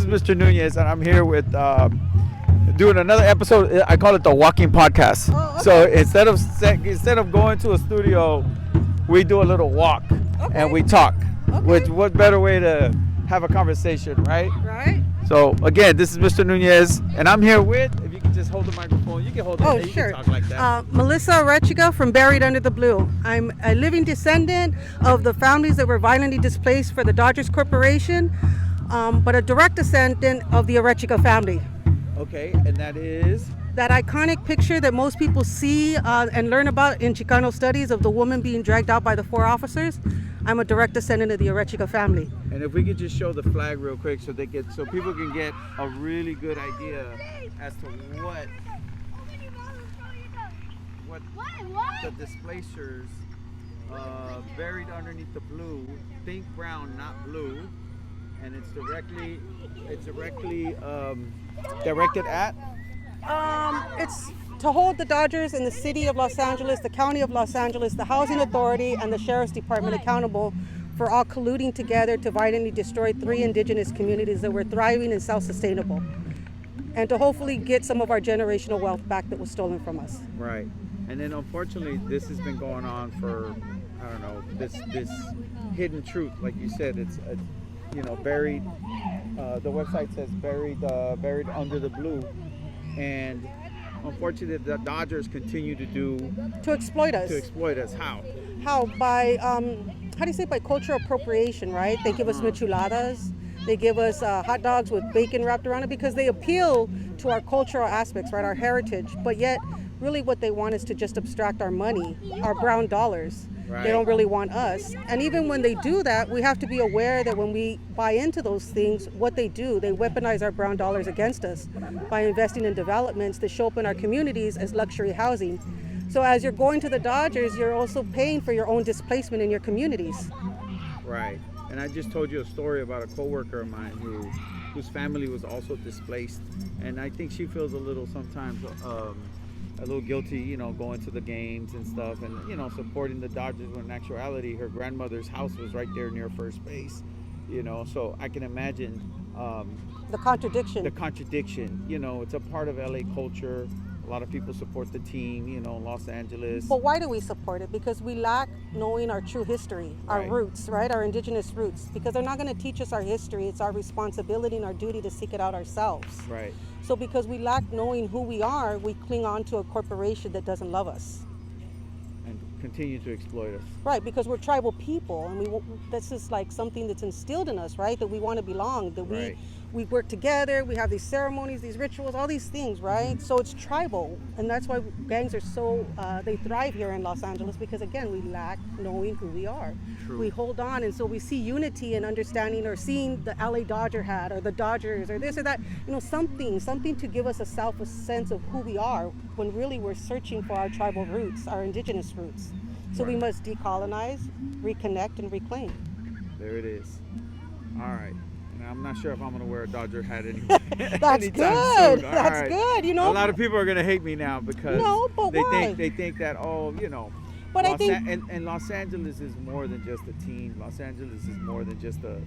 Mr. Nunez, and I'm here with doing another episode. I call it the Walking Podcast. Oh, okay. So instead of going to a studio, we do a little walk and we talk. Okay. Which what better way to have a conversation, right? Right. So again, this is Mr. Nunez, and I'm here with. If you can just hold the microphone, you can hold it. Oh, you sure. Can talk like that. Melissa Arechiga from Buried Under the Blue. I'm a living descendant of the families that were violently displaced for the Dodgers Corporation, but a direct descendant of the Arechiga family. Okay, and that is. That iconic picture that most people see and learn about in Chicano studies of the woman being dragged out by the 4 officers. I'm a direct descendant of the Arechiga family. And if we could just show the flag real quick so people can get a really good idea as to what the displacers buried underneath the blue, think brown, not blue, and it's directly directed at. It's to hold the Dodgers in the city of Los Angeles, the county of Los Angeles, the housing authority, and the sheriff's department accountable for all colluding together to violently destroy 3 indigenous communities that were thriving and self-sustainable, and to hopefully get some of our generational wealth back that was stolen from us. Right. And then unfortunately, this has been going on for, I don't know, this hidden truth, like you said, it's buried. The website says buried under the blue, and unfortunately, the Dodgers continue to exploit us. How? By how do you say, by cultural appropriation, right? They give us micheladas. They give us hot dogs with bacon wrapped around it because they appeal to our cultural aspects, right? Our heritage. But yet, really what they want is to just abstract our money, our brown dollars. Right. They don't really want us. And even when they do that, we have to be aware that when we buy into those things, what they do, they weaponize our brown dollars against us by investing in developments that show up in our communities as luxury housing. So as you're going to the Dodgers, you're also paying for your own displacement in your communities. Right. And I just told you a story about a coworker of mine whose family was also displaced, and I think she feels a little sometimes a little guilty, going to the games and stuff, and supporting the Dodgers, when in actuality her grandmother's house was right there near first base. So I can imagine the contradiction. It's a part of LA culture. A lot of people support the team, Los Angeles. But why do we support it? Because we lack knowing our true history, our roots, right? Our indigenous roots. Because they're not going to teach us our history. It's our responsibility and our duty to seek it out ourselves. Right. So because we lack knowing who we are, we cling on to a corporation that doesn't love us. And continue to exploit us. Right, because we're tribal people, and this is like something that's instilled in us, right? That we want to belong, that we work together, we have these ceremonies, these rituals, all these things, right? Mm-hmm. So it's tribal, and that's why gangs are so, they thrive here in Los Angeles, because again, we lack knowing who we are. True. We hold on, and so we see unity and understanding, or seeing the LA Dodger hat, or the Dodgers, or this or that, something to give us a sense of who we are, when really we're searching for our tribal roots, our indigenous roots. So we must decolonize, reconnect, and reclaim. There it is. All right. I'm not sure if I'm going to wear a Dodger hat anymore. That's good. That's good. A lot of people are going to hate me now because they think that But I think and Los Angeles is more than just a team. Los Angeles is more than just a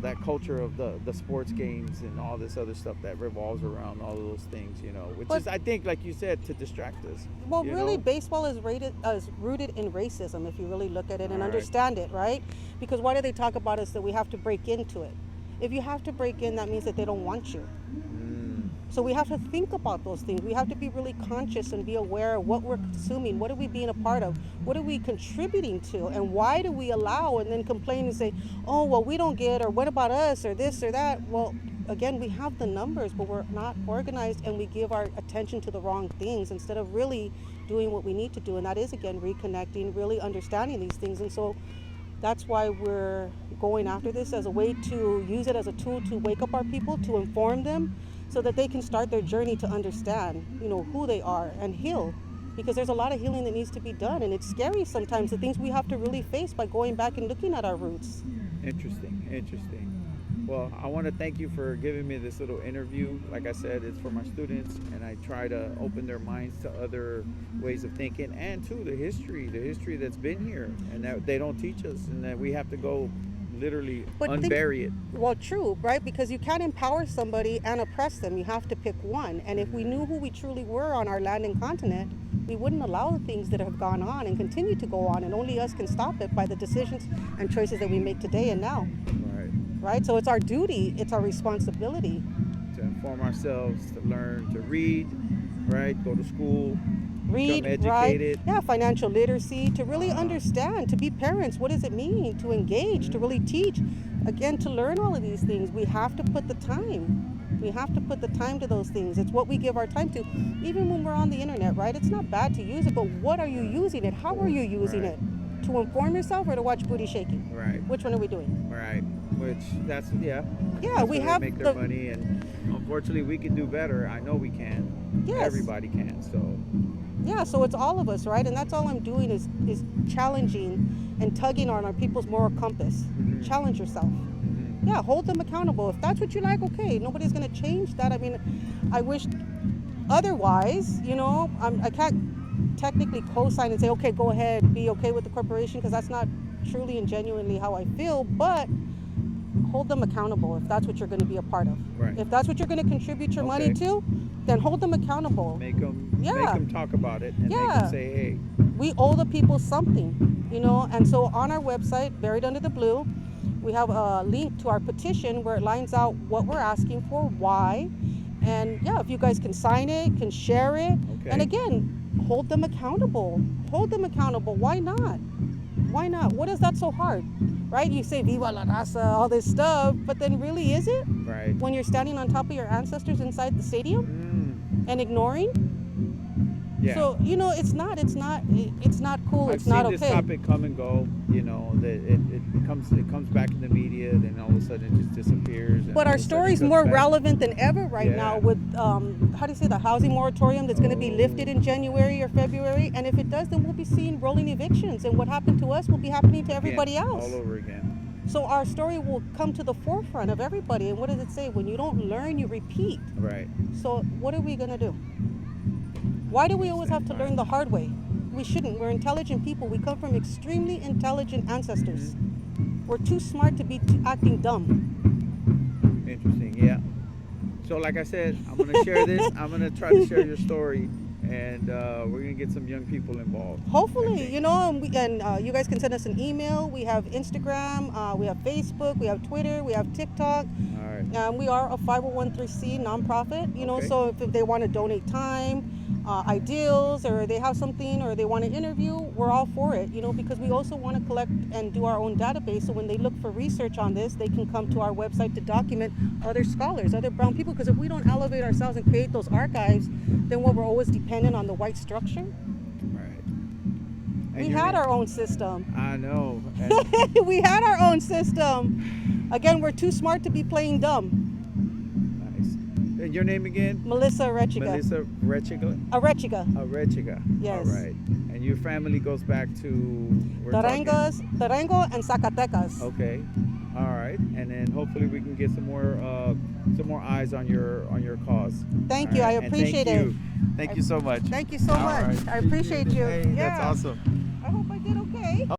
that culture of the sports games and all this other stuff that revolves around all of those things, which is, I think, like you said, to distract us. Well, really, baseball is rooted in racism, if you really look at it and understand it, right? Because why do they talk about us that we have to break into it? If you have to break in, that means that they don't want you. So we have to think about those things. We have to be really conscious and be aware of what we're consuming. What are we being a part of? What are we contributing to? And why do we allow and then complain and say, oh, well, we don't get, or what about us, or this or that? Well, again, we have the numbers, but we're not organized, and we give our attention to the wrong things instead of really doing what we need to do. And that is, again, reconnecting, really understanding these things. And so that's why we're going after this as a way to use it as a tool to wake up our people, to inform them, so that they can start their journey to understand, who they are and heal. Because there's a lot of healing that needs to be done, and it's scary sometimes, the things we have to really face by going back and looking at our roots. Interesting. Well, I want to thank you for giving me this little interview. Like I said, it's for my students, and I try to open their minds to other ways of thinking, and to the history that's been here, and that they don't teach us, and that we have to go literally But unbury it. Well, true, right? Because you can't empower somebody and oppress them. You have to pick one. And if we knew who we truly were on our land and continent, we wouldn't allow the things that have gone on and continue to go on. And only us can stop it by the decisions and choices that we make today and now. Right. Right? So it's our duty, it's our responsibility. To inform ourselves, to learn, to read, right? Go to school, Read, become right? educated. Yeah, financial literacy, to really understand, to be parents. What does it mean to engage, to really teach? Again, to learn all of these things, we have to put the time. We have to put the time to those things. It's what we give our time to. Even when we're on the internet, right? It's not bad to use it, but what are you using it? How are you using Right. it? To inform yourself or to watch booty shaking? Right. Which one are we doing? Right. Which that's Yeah, that's we where have they make their the- money, and unfortunately we can do better. I know we can. Yes. Everybody can. So Yeah, so it's all of us, right? And that's all I'm doing is challenging and tugging on our people's moral compass. Challenge yourself. Yeah, hold them accountable. If that's what you like, okay. Nobody's going to change that. I mean, I wish otherwise, you know, I can't technically co-sign and say, okay, go ahead, be okay with the corporation, because that's not truly and genuinely how I feel, but hold them accountable if that's what you're going to be a part of. Right. If that's what you're going to contribute your money Okay. to, then hold them accountable. make them Yeah. talk about it, and make Yeah. them say, hey, We owe the people something, you know. And so on our website, Buried Under the Blue, we have a link to our petition where it lines out what we're asking for, why, and yeah, if you guys can sign it, can share it, Okay. and again, hold them accountable. Hold them accountable. Why not? Why not? What is that so hard? Right? You say Viva la Raza, all this stuff, but then really is it? right. When you're standing on top of your ancestors inside the stadium and ignoring? Yeah. So, you know, it's not cool. I've It's not seen okay. this topic come and go. You know, that it comes back in the media, then all of a sudden it just disappears. and But all our of a sudden story's it comes more back. relevant than ever right Yeah. now with, how do you say, the housing moratorium that's going to be lifted in January or February. And if it does, then we'll be seeing rolling evictions. And what happened to us will be happening to everybody Again, else. all over again. So our story will come to the forefront of everybody. And what does it say? When you don't learn, you repeat. Right. So what are we going to do? Why do we always have to learn the hard way? We shouldn't. We're intelligent people. We come from extremely intelligent ancestors. We're too smart to be acting dumb. Interesting. Yeah. So like I said, I'm gonna share this. I'm gonna try to share your story, and we're gonna get some young people involved. Hopefully, you know, and you guys can send us an email. We have Instagram, we have Facebook, we have Twitter, we have TikTok. All right. We are a 501(c) nonprofit, you know, Okay. so if they want to donate time, ideals, or they have something, or they want to interview, we're all for it, you know, because we also want to collect and do our own database. So when they look for research on this, they can come to our website to document other scholars, other brown people, because if we don't elevate ourselves and create those archives, then we're always dependent on the white structure. Right. And We your had name- our own system. I know. And We had our own system. Again, we're too smart to be playing dumb. nice. And your name again? Melissa Arechiga. Melissa Arechiga. Arechiga. Yes. All right. And your family goes back to we're talking- Tarango and Zacatecas. Okay. All right. And then hopefully we can get some more eyes on your cause. Thank All you. right. I And appreciate thank it. you. Thank you so much. Thank you so All much. right. I appreciate you. Hey, Yeah. that's awesome. I hope I did okay.